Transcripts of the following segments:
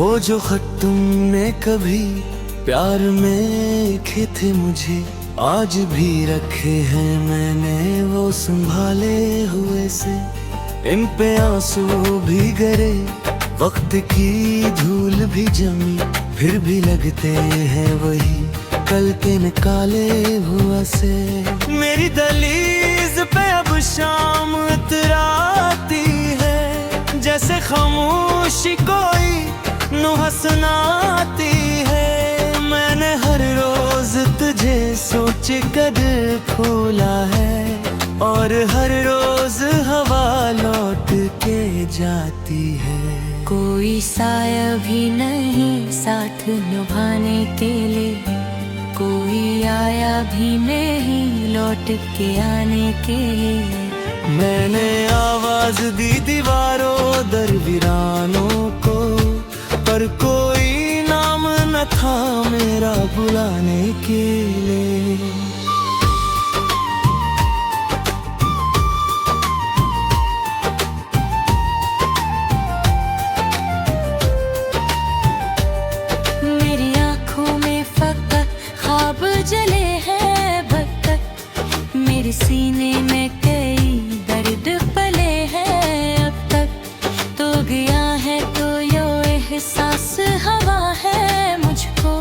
वो जो खत तुमने कभी प्यार में लिखे थे मुझे, आज भी रखे हैं मैंने वो संभाले हुए से। इन पे आंसू भी गिरे, वक्त की धूल भी जमी, फिर भी लगते हैं वही कल के निकाले हुआ से। मेरी दहलीज पे अब शाम इतराती है, जैसे खामोशी कोई नुहा सुनाती है। मैंने हर रोज तुझे सोच कर फूला है, और हर रोज हवा लौट के जाती है। कोई साया भी नहीं साथ निभाने के लिए, कोई आया भी नहीं लौट के आने के लिए। मैंने आवाज दी दीवारों दर वीरानों को, पर कोई नाम न था मेरा बुलाने के लिए। मेरी आँखों में फकत ख्वाब जले हैं भटक, मेरे सीने में कई दर्द पले हैं अब तक। तो गया है तो यो एहसास हवा है मुझको,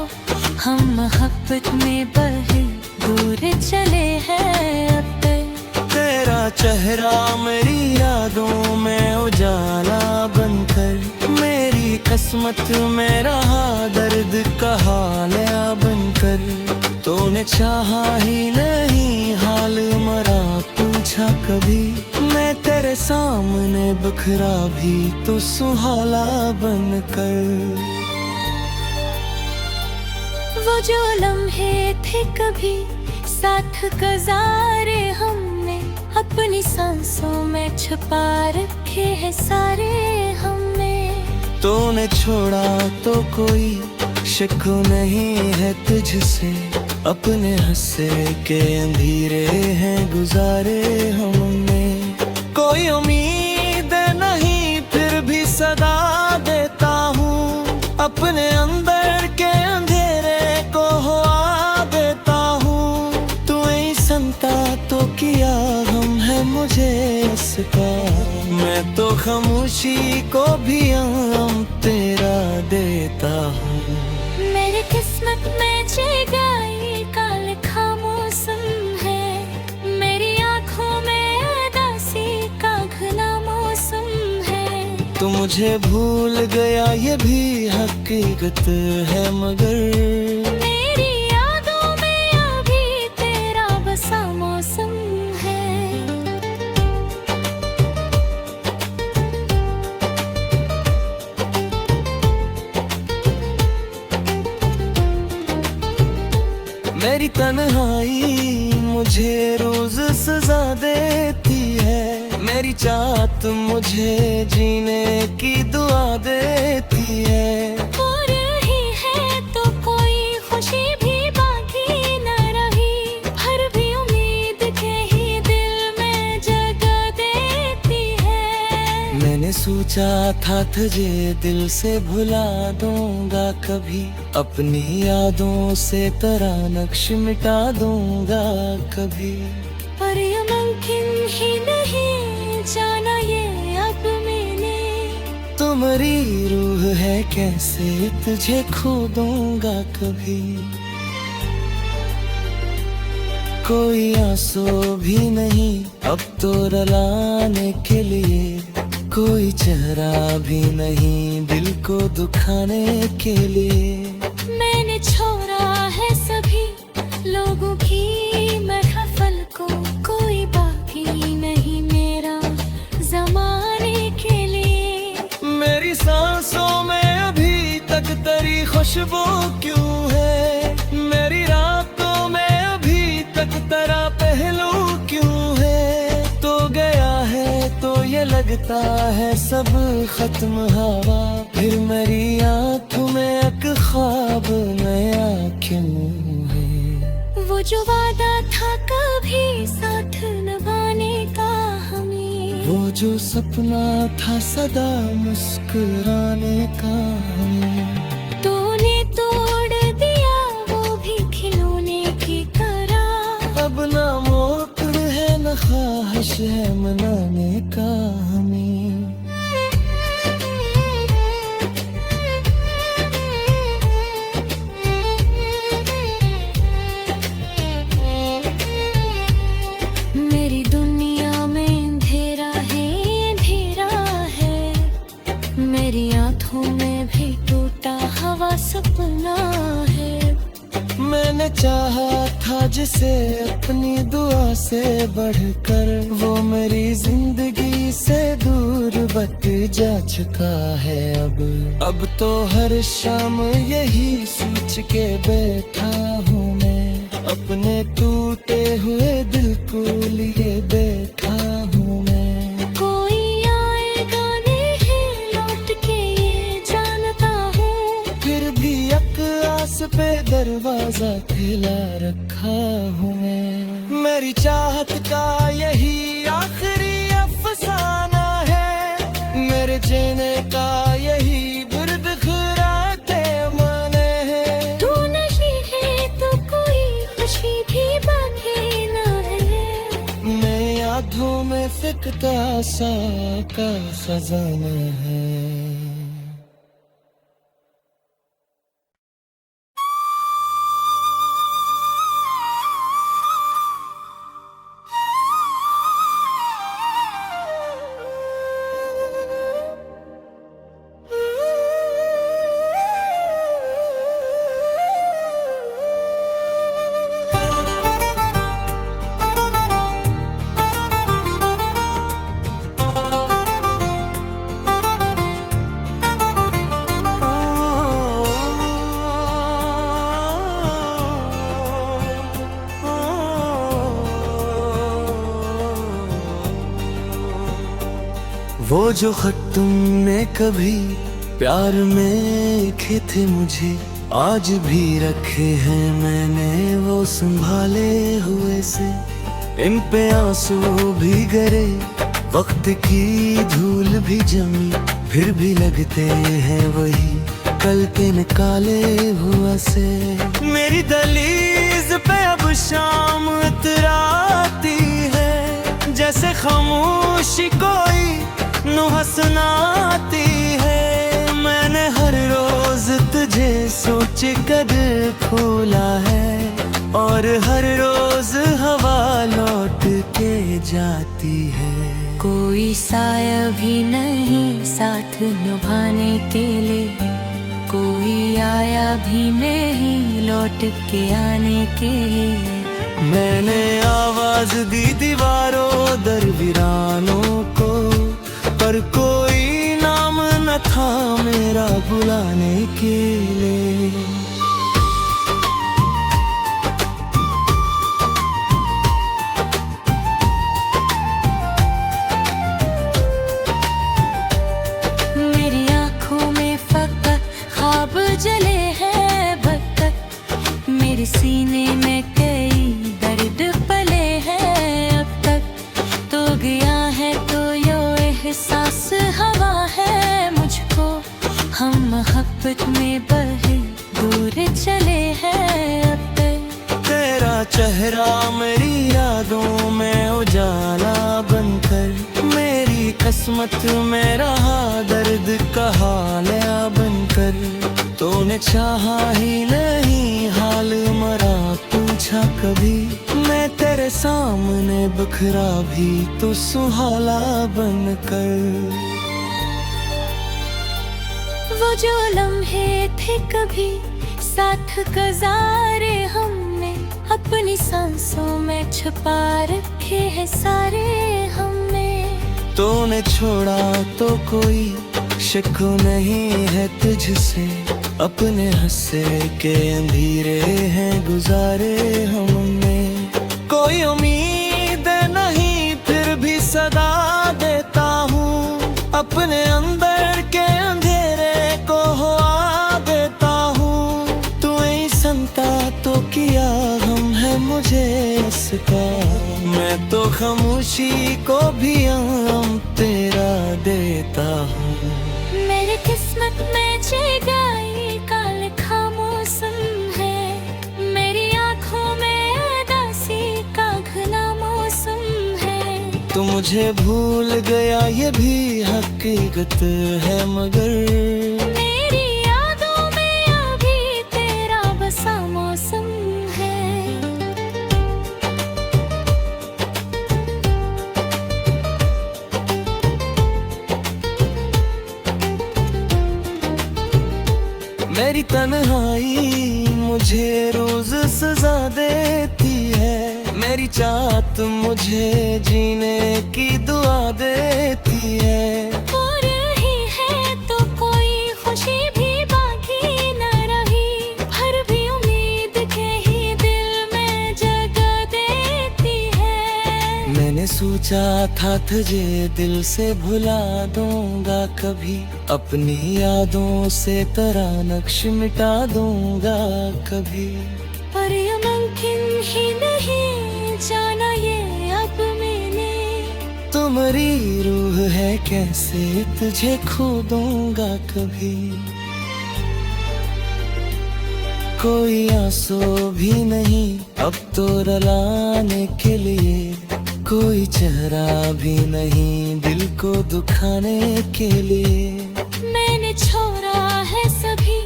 हम मोहब्बत में बहे दूर चले हैं अब तक। तेरा चेहरा मेरी यादों में उजाला बनकर, मेरी किस्मत में रहा दर्द का हालिया बनकर। तूने चाहा ही नहीं हाल मरा पूछा कभी, मैं तेरे सामने बखरा भी तो सुहाना बनकर। वो जो लम्हे थे कभी साथ गुजारे हमने, अपनी सांसों में छुपा रखे हैं सारे हमने। तूने छोड़ा तो कोई शक नहीं है तुझसे, अपने हंसे के अंधेरे हैं गुजारे हमने। कोई उम्मीद नहीं फिर भी सदा देता हूँ, अपने अंदर के अंधेरे को हुआ देता हूँ। तू ही संता तो किया हम है मुझे इसका, मैं तो खामोशी को भी आम तेरा देता हूँ। मेरी किस्मत में जगाई काल खामोसम है, मेरी आँखों में उदासी का घना मौसम है। तू मुझे भूल गया ये भी हकीकत है, मगर मेरी यादों में अभी तेरा बसा मौसम है। मेरी तन्हाई मुझे रोज सजा देती है, मेरी चाहत मुझे जीने की दुआ देती है। हो रही है तो कोई खुशी भी बाकी न रही, हर भी उम्मीद के ही दिल में जगह देती है। मैंने सोचा था तुझे दिल से भुला दूंगा कभी, अपनी यादों से तेरा नक्श मिटा दूंगा कभी। पर ये मुमकिन ही नहीं जाना ये अब मैंने, तुम्हारी रूह है कैसे तुझे खो दूंगा कभी। कोई आंसू भी नहीं अब तो रुलाने के लिए, कोई चेहरा भी नहीं दिल को दुखाने के लिए। मैंने छोड़ा है सभी लोगों की महफिल को, कोई बाकी नहीं मेरा जमाने के लिए। मेरी सांसों में अभी तक तेरी खुशबू क्यों है, मेरी रातों में अभी तक तेरा पहलू क्यों है। तो गया है तो ये लगता है सब खत्म हवा, फिर मेरी आँखों में एक ख्वाब नया क्यों है। वो जो वादा था कभी साथ निभाने का हमें, वो जो सपना था सदा मुस्कुराने का हमें, तूने तोड़ दिया वो भी खिलौने की तरह। अब ना मोक्ष है न ख्वाहिश है मनाने का हमें। मेरी दुनिया में अंधेरा है, मेरी आँखों में भी टूटा हवा सपना है। मैंने चाहा था जिसे अपनी दुआ से बढ़कर, वो मेरी जिंदगी से दूर बट जा चुका है अब तो हर शाम यही सोच के बैठा हूँ मैं, अपने टूटे हुए दिल को लिए बैठा हूँ मैं। कोई आएगा नहीं लौट के ये जानता हूँ, फिर भी एक आस पे दरवाजा खुला रखा हूँ मैं। मेरी चाहत का यही आखिरी अफसाना है, मेरे जीने का यही बिर्द खुराते माने हैं। तू नहीं है तो कोई खुशी भी बाकी न है। मैं यादों में फिकता सा का खजाना है। वो जो खत तुमने कभी प्यार में लिखे थे मुझे, आज भी रखे हैं मैंने वो संभाले हुए से। इन पे आंसू भी गिरे, वक्त की धूल भी जमी, फिर भी लगते हैं वही कल के निकाले हुआ से। मेरी दहलीज पे अब शाम इतराती है, जैसे खामोशी कोई नुह सुनाती है। मैंने हर रोज तुझे सोच कर खोला है, और हर रोज हवा लौट के जाती है। कोई साया भी नहीं साथ निभाने के लिए, कोई आया भी नहीं लौट के आने के लिए। मैंने आवाज दी दीवारों दर वीरानों को, पर कोई नाम न था मेरा बुलाने के लिए। मेरी आँखों में फकत ख्वाब जले हैं बत्तख, मेरे सीने में कई दर्द पले हैं अब तक। तो गया है तो यो एहसास हवा है मुझको, हम मोहब्बत में बहे दूर चले हैं अब तक। तेरा चेहरा मेरी यादों में उजाला बनकर, मेरी किस्मत में रहा दर्द का हालिया बनकर। तूने चाहा ही नहीं हाल मरा पूछा कभी, मैं तेरे सामने बिखरा भी तो सुहाना बनकर। वो जो लम्हे थे कभी साथ गुजारे हमने, अपनी सांसों में छुपा रखे हैं सारे हमने। तूने छोड़ा तो कोई शक नहीं है तुझसे, अपने हंसे के अंधेरे हैं गुजारे हमने। कोई उम्मीद नहीं फिर भी सदा देता हूँ, अपने अंदर के अंधेरे को हुआ देता हूँ। तू ऐसा तो किया हम है मुझे इसका, मैं तो खामोशी को भी आम तेरा देता हूँ। मेरी किस्मत में जगाई का लिखा मौसम है, मेरी आँखों में उदासी का घना मौसम है। तू मुझे भूल गया ये भी हकीकत है, मगर मेरी यादों में अभी तेरा बसा मौसम है। मेरी तन्हाई मुझे रोज सजा देती है, मेरी चाहत मुझे जीने की दुआ देती है। हो रही है तो कोई खुशी भी बाकी न रही, हर भी उम्मीद के ही दिल में जगह देती है। मैंने सोचा था तुझे दिल से भुला दूंगा कभी, अपनी यादों से तेरा नक्श मिटा दूंगा कभी। पर ये मुमकिन ही नहीं जाना ये अब मैंने, तुम्हारी रूह है कैसे तुझे खो दूंगा कभी। कोई आंसू भी नहीं अब तो रुलाने के लिए, कोई चेहरा भी नहीं दिल को दुखाने के लिए। मैंने छोड़ा है सभी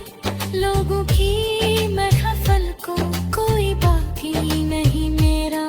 लोगों की महफिल को, कोई बाकी नहीं मेरा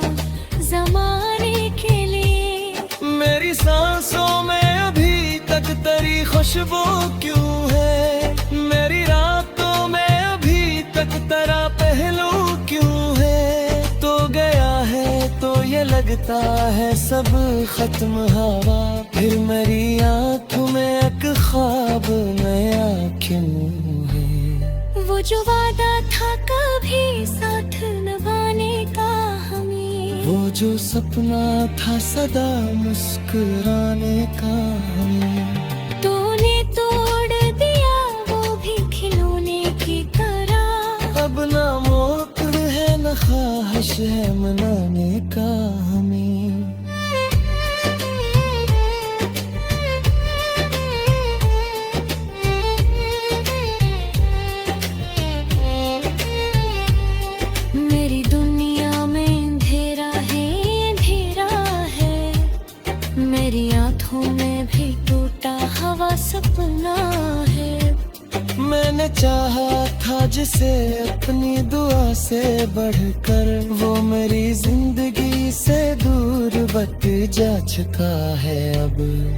ज़माने के लिए। मेरी सांसों में अभी तक तेरी खुशबू क्यों है, मेरी रातों में अभी तक तेरा पहलू क्यों है। तो गया है तो ये लगता है सब खत्म हवा, फिर मेरी आँखों में एक ख्वाब नया क्यों है। वो जो वादा था कभी साथ निभाने का हमें, वो जो सपना था सदा मुस्कुराने का हमें, तूने तोड़ दिया वो भी खिलौने की तरह। अब ना मौका है न ख्वाहिश है मनाने का हमें। मेरी दुनिया में अंधेरा है, मेरी आँखों में भी टूटा हवा सपना है। मैंने चाहा था जिसे अपनी दुआ से बढ़कर, वो मेरी जिंदगी से दूर बट जा चुका है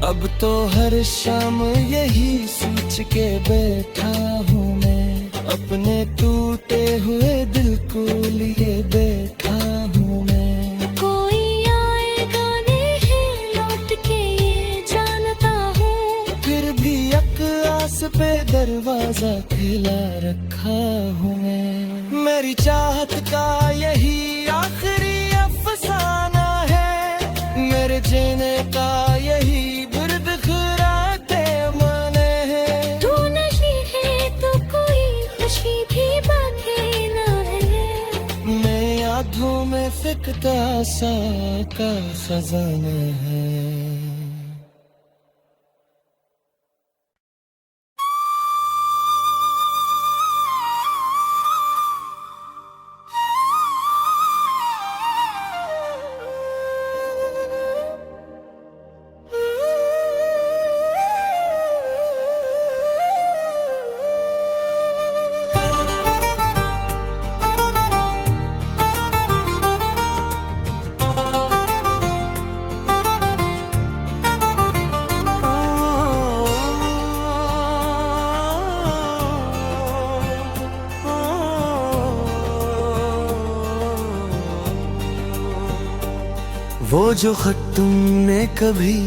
अब तो हर शाम यही सोच के बैठा हूँ मैं, अपने टूटे हुए दिल को लिए बैठा हूँ मैं। कोई आएगा नहीं लौट के ये जानता हूँ, फिर भी एक आस पे दरवाजा खुला रखा हूँ मैं। मेरी चाहत का यही आखिरी अफसाना है, मेरे जीने का यही बिर्द खुराते माने हैं। तू नहीं है तो कोई खुशी भी बाकी न है, मैं यादों में फिकता सा का खजाना है। वो जो खत तुमने कभी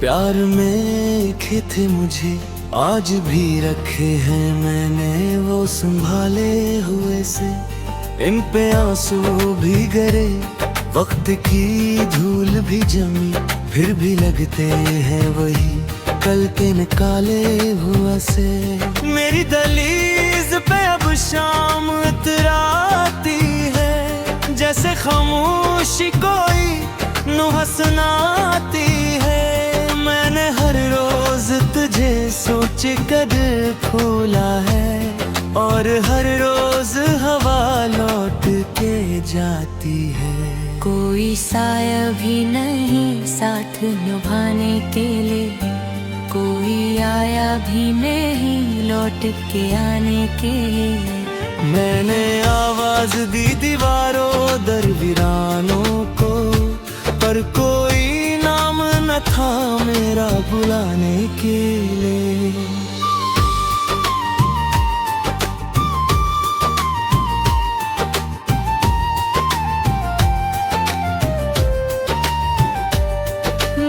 प्यार में लिखे थे मुझे, आज भी रखे हैं मैंने वो संभाले हुए से। इन पे आंसू भी गिरे, वक्त की धूल भी जमी, फिर भी लगते हैं वही कल के निकाले हुआ से। मेरी दहलीज पे अब शाम इतराती है, जैसे खामोशी कोई नुह सुनाती है। मैंने हर रोज तुझे सोच कर खोला है, और हर रोज हवा लौट के जाती है। कोई साया भी नहीं साथ निभाने के लिए, कोई आया भी नहीं लौट के आने के लिए। मैंने आवाज दी दीवारों दर वीरानों को, पर कोई नाम न था मेरा बुलाने के लिए।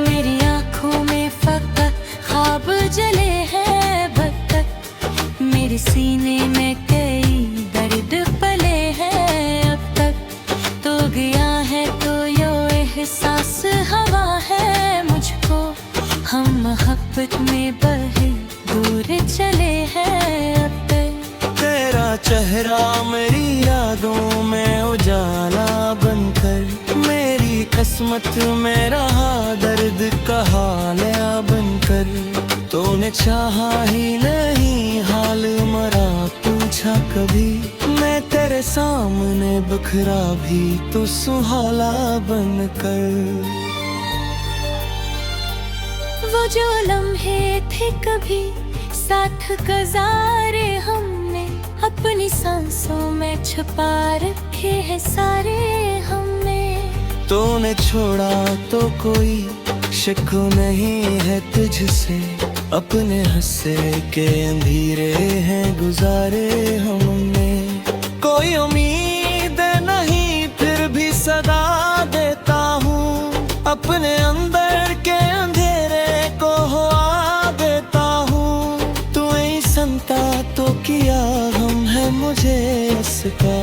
मेरी आँखों में फकत ख्वाब जले हैं भक्कत, मेरे सीने में कई दर्द पले हैं अब तक। तो गया है तो यो एहसास हवा है मुझको, हम मोहब्बत में बहे दूर चले हैं अब तक। तेरा चेहरा मेरी यादों में उजाला बनकर, मेरी किस्मत में रहा दर्द का हालिया बनकर। तूने चाहा ही नहीं हाल मरा पूछा कभी, मैं तेरे सामने बखरा भी तो सुहाना बनकर। वो जो लम्हे थे कभी साथ गुजारे हमने, अपनी सांसों में छुपा रखे हैं सारे हमने। तूने छोड़ा तो कोई शक नहीं है तुझसे, अपने हंसे के अंधेरे हैं गुजारे हमने। कोई उम्मीद नहीं फिर भी सदा देता हूँ, अपने अंदर के अंधेरे को हुआ देता हूँ। तू ही संता तो किया हम है मुझे इसका,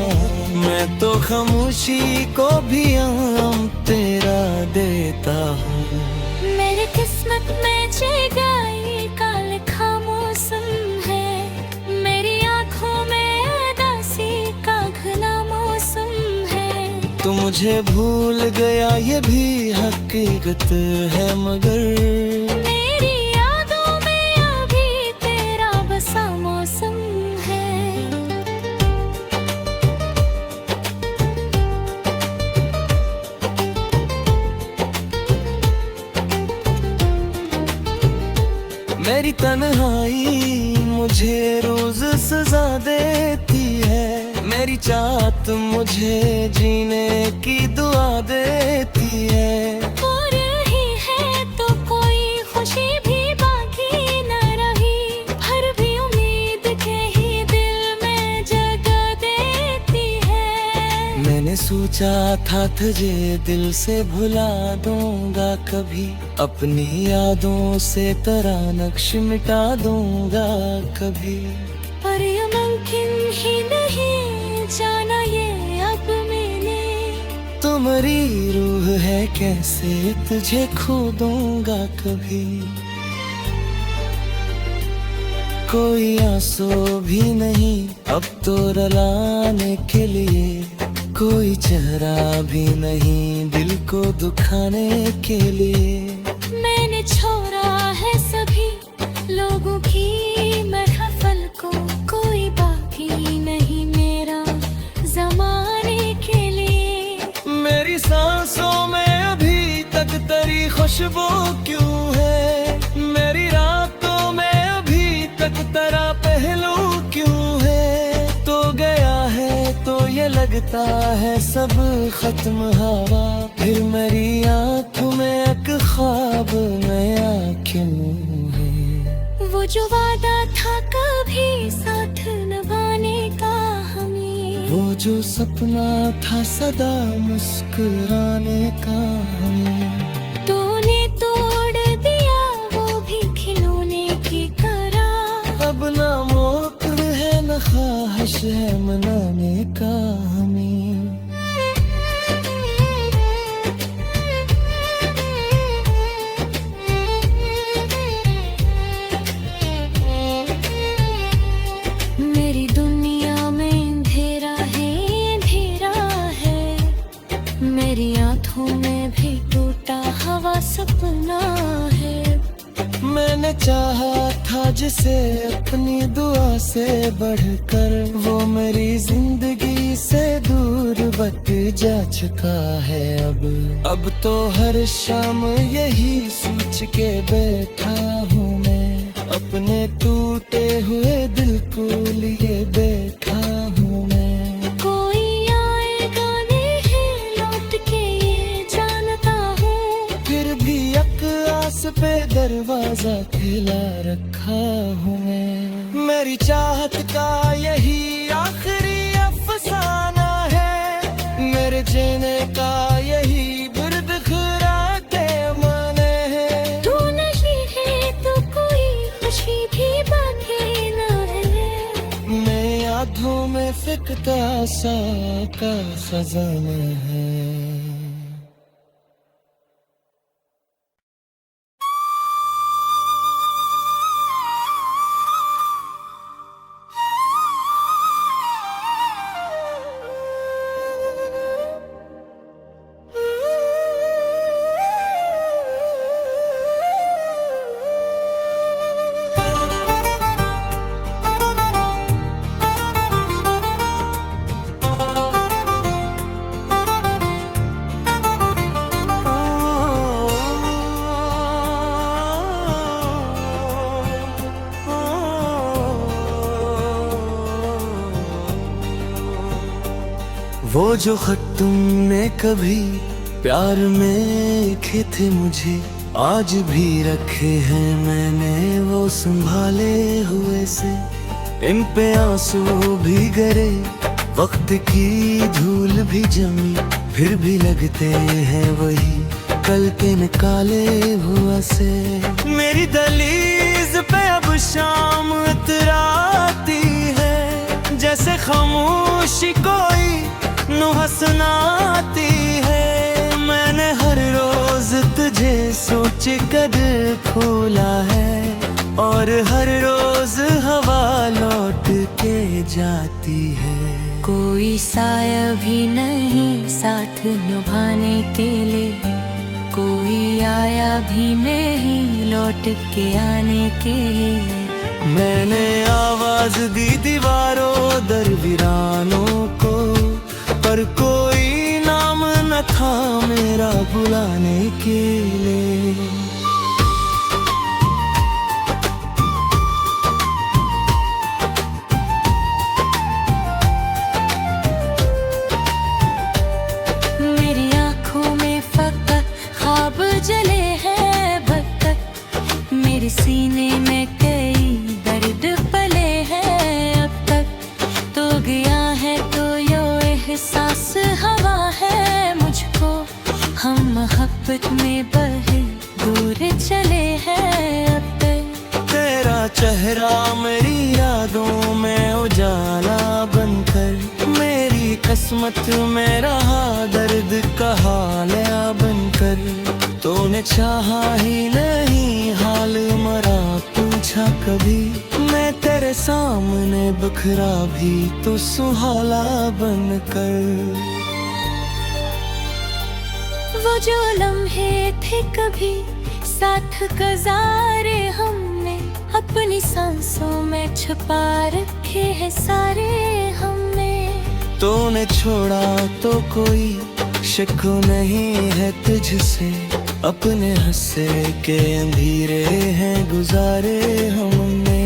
मैं तो खामोशी को भी आम तेरा देता हूँ। मेरी किस्मत में जगाई का लिखा मौसम है, मेरी आँखों में उदासी का घना मौसम है। तू मुझे भूल गया ये भी हकीकत है, मगर मेरी यादों में अभी तेरा बसा मौसम है। मेरी तन्हाई मुझे रोज सजा देती है, मेरी चाहत मुझे जीने की दुआ देती है। हो रही है तो कोई खुशी भी बाकी न रही, भर भी उम्मीद के ही दिल में जगह देती है। मैंने सोचा था तुझे दिल से भुला दूंगा कभी, अपनी यादों से तेरा नक्श मिटा दूंगा कभी। पर ये मुमकिन ही नहीं जाना ये अब मैंने, तुम्हारी रूह है कैसे तुझे खो दूंगा कभी। कोई आंसू भी नहीं अब तो रुलाने के लिए, कोई चेहरा भी नहीं दिल को दुखाने के लिए। मैंने छोड़ा है सभी लोगों की महफिल को, कोई बाकी नहीं मेरा जमाने के लिए। मेरी सांसों में अभी तक तेरी खुशबू क्यों है, मेरी रातों में अभी तक तेरा पहलू क्यों है। तो गया है तो ये लगता है सब खत्म हवा, फिर मेरी आँखों में एक ख्वाब नया क्यों है। वो जो वादा था कभी साथ निभाने का हमें, वो जो सपना था सदा मुस्कुराने का हमें। तूने तोड़ दिया वो भी खिलौने की तरह, अब ना मौका है न ख्वाहिश है मनाने का हमें। मेरी दुनिया में अंधेरा है मेरी आंखों में भी टूटा हवा सपना है। मैंने चाहा था जिसे अपनी दुआ से बढ़कर, वो मेरी जिंदगी से दूर बट जा चुका है। अब तो हर शाम यही सोच के बैठा हूँ मैं, अपने टूटे हुए दिल को लिए बैठा हूँ मैं। कोई आएगा नहीं लौट के ये जानता हूँ, फिर भी एक आस पे दरवाजा खिला रखा हूँ मैं। मेरी चाहत का यही आखिरी अफसाना है, मेरे जीने का यही बिर्द खुराते माने है। तू नहीं है तो कोई खुशी भी बाकी न है। मैं यादों में फिकता सा का खजाना है। वो जो खत तुमने कभी प्यार में लिखे थे मुझे, आज भी रखे हैं मैंने वो संभाले हुए से। इन पे आंसू भी गिरे, वक्त की धूल भी जमी, फिर भी लगते हैं वही कल के निकाले हुआ से। मेरी दहलीज पे अब शाम इतराती है, जैसे खामोशी कोई नुहा सुनाती है। मैंने हर रोज तुझे सोच कर खोला है, और हर रोज हवा लौट के जाती है। कोई साया भी नहीं साथ निभाने के लिए, कोई आया भी नहीं लौट के आने के लिए। मैंने आवाज दी दीवारों दर वीरानों को, पर कोई नाम न था मेरा बुलाने के लिए। मेरी आंखों में फकत ख्वाब जले हैं बत्तख, मेरे सीने में कई दर्द पले हैं अब तक। तो गया है तो यो एहसास हवा है मुझको, हम मोहब्बत में बहे दूर चले हैं अब तक। तेरा चेहरा मेरी यादों में उजाला बनकर, मेरी किस्मत में रहा दर्द का हालिया बनकर। तूने चाहा ही नहीं हाल मरा पूछा कभी, मैं तेरे सामने बखरा भी तो सुहाना बनकर। वो जो लम्हे थे कभी साथ गुजारे हमने, अपनी सांसों में छुपा रखे हैं सारे हमने। तूने छोड़ा तो कोई शक नहीं है तुझसे, अपने हंसे के अंधेरे हैं गुजारे हमने।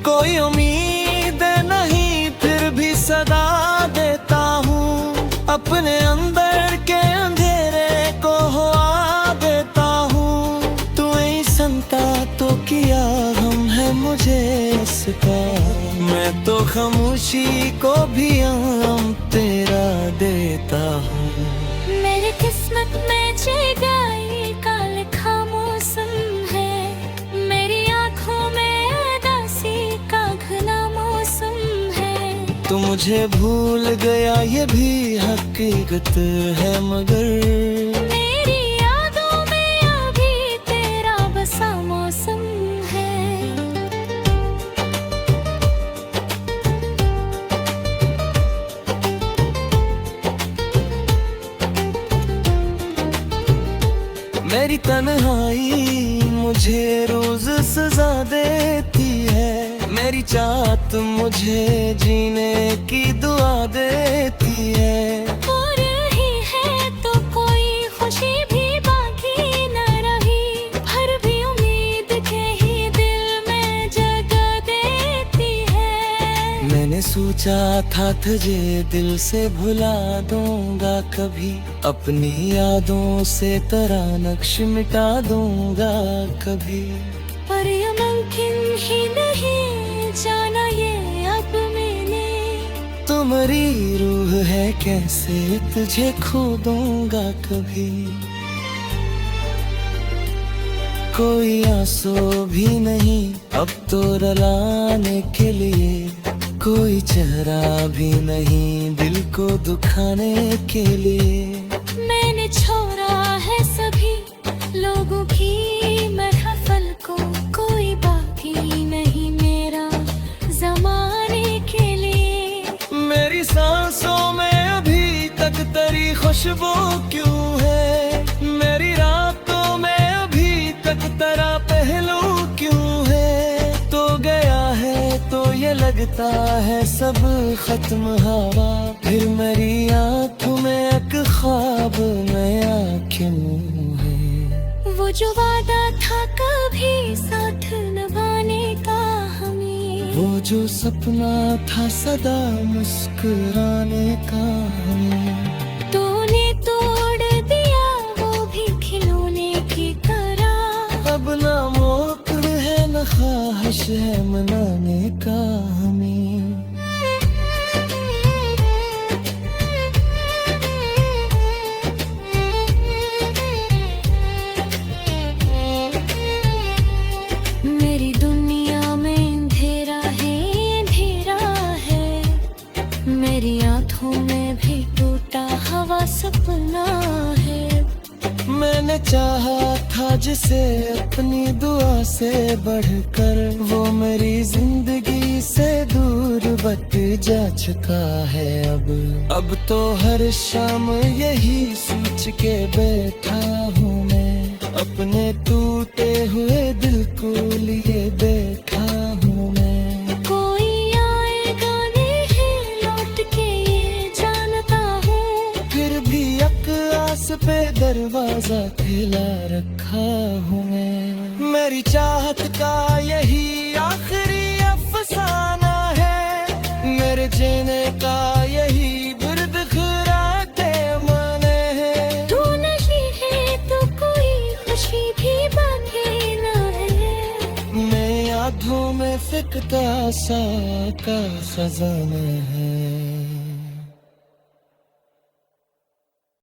कोई उम्मीद नहीं फिर भी सदा देता हूँ, अपने अंदर के अंधेरे को हुआ देता हूँ। तू ही संता तो किया हम है मुझे इसका, मैं तो खामोशी को भी आम तेरा देता हूँ। मेरी किस्मत में जगाई का लिखा मौसम है, मेरी आंखों में उदासी का घना मौसम है। तू मुझे भूल गया ये भी हकीकत है, मगर मेरी यादों में अभी तेरा बसा मौसम है। मेरी तन्हाई मुझे रोज सजा देती है, मेरी चाहत मुझे जीने की दुआ देती है। हो रही है तो कोई खुशी भी बाकी न रही, हर भी उम्मीद के ही दिल में जगह देती है। मैंने सोचा था तुझे दिल से भुला दूंगा कभी, अपनी यादों से तेरा नक्श मिटा दूंगा कभी। पर ये मुमकिन ही नहीं जाना ये अब मैंने, तुम्हारी रूह है कैसे तुझे खो दूंगा कभी। कोई आंसू भी नहीं अब तो रुलाने के लिए, कोई चेहरा भी नहीं दिल को दुखाने के लिए। मैंने छोड़ा है सभी लोगों की महफिल को, कोई बाकी नहीं मेरा जमाने के लिए। मेरी सांसों में अभी तक तेरी खुशबू क्यों है, मेरी रातों में अभी तक तेरा पहलू क्यों है। तो गया है तो ये लगता है सब खत्म हवा, फिर मेरी आँखों में एक ख्वाब नया क्यों है। वो जो वादा था कभी साथ निभाने का हमें, वो जो सपना था सदा मुस्कुराने का हमें, तूने तोड़ दिया वो भी खिलौने की तरह। अब ना मौका है न ख्वाहिश है मनाने का हमें। मेरी दुनिया में अंधेरा है, मेरी आंखों में भी टूटा हवा सपना है। मैंने चाहा था जिसे अपनी दुआ से बढ़कर, वो मेरी जिंदगी से दूर बट जा चुका है अब तो हर शाम यही सोच के बैठा हूँ मैं, अपने टूटे हुए दिल को लिए बैठा हूँ मैं। कोई आएगा नहीं लौट के ये जानता हूँ, फिर भी एक आस पे दरवाजा खुला रखा हूँ मैं। मेरी चाहत का यही आखिरी अफसाना है, मेरे जीने का यही बिर्द खुराते माने हैं। तू नहीं है तो कोई खुशी भी बाकी न है, मैं यादों में फिकता सा का खजाना है।